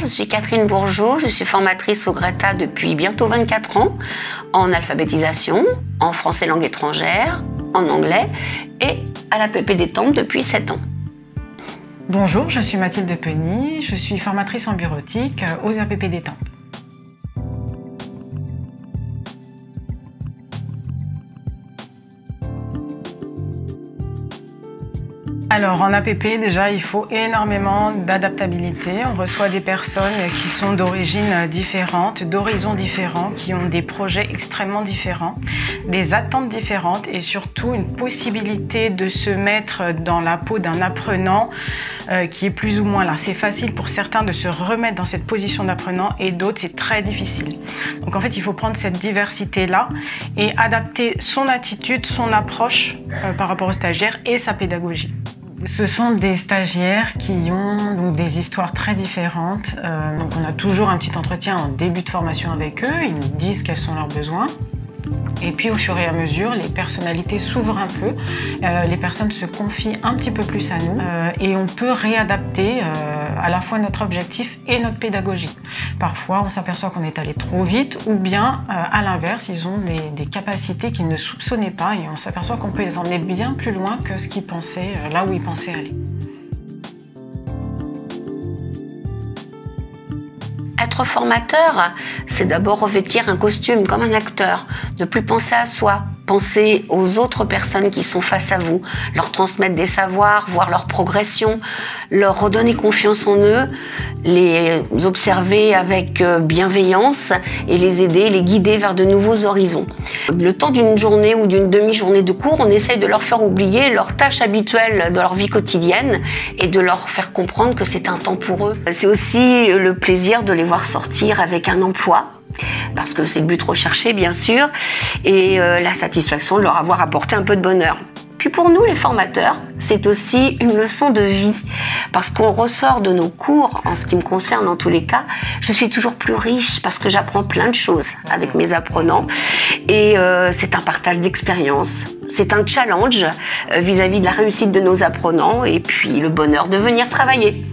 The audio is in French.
je suis Catherine Bourgeot, je suis formatrice au Greta depuis bientôt 24 ans en alphabétisation, en français langue étrangère, en anglais et à l'APP d'Étampes depuis 7 ans. Bonjour, je suis Mathilde Penny, je suis formatrice en bureautique aux APP d'Étampes. Alors en APP, déjà, il faut énormément d'adaptabilité. On reçoit des personnes qui sont d'origines différentes, d'horizons différents, qui ont des projets extrêmement différents, des attentes différentes et surtout une possibilité de se mettre dans la peau d'un apprenant qui est plus ou moins là. C'est facile pour certains de se remettre dans cette position d'apprenant et d'autres, c'est très difficile. Donc en fait, il faut prendre cette diversité-là et adapter son attitude, son approche par rapport aux stagiaires et sa pédagogie. Ce sont des stagiaires qui ont donc des histoires très différentes. Donc on a toujours un petit entretien en début de formation avec eux. Ils nous disent quels sont leurs besoins. Et puis au fur et à mesure, les personnalités s'ouvrent un peu. Les personnes se confient un petit peu plus à nous. Et on peut réadapter à la fois notre objectif et notre pédagogie. Parfois, on s'aperçoit qu'on est allé trop vite ou bien, à l'inverse, ils ont des capacités qu'ils ne soupçonnaient pas et on s'aperçoit qu'on peut les emmener bien plus loin que ce qu'ils pensaient, là où ils pensaient aller. Être formateur, c'est d'abord revêtir un costume comme un acteur, ne plus penser à soi, penser aux autres personnes qui sont face à vous, leur transmettre des savoirs, voir leur progression, leur redonner confiance en eux, les observer avec bienveillance et les aider, les guider vers de nouveaux horizons. Le temps d'une journée ou d'une demi-journée de cours, on essaye de leur faire oublier leurs tâches habituelles de leur vie quotidienne et de leur faire comprendre que c'est un temps pour eux. C'est aussi le plaisir de les voir sortir avec un emploi, parce que c'est le but recherché bien sûr, et la satisfaction de leur avoir apporté un peu de bonheur. Puis pour nous les formateurs, c'est aussi une leçon de vie, parce qu'on ressort de nos cours, en ce qui me concerne en tous les cas, je suis toujours plus riche parce que j'apprends plein de choses avec mes apprenants, et c'est un partage d'expérience, c'est un challenge vis-à-vis de la réussite de nos apprenants, et puis le bonheur de venir travailler.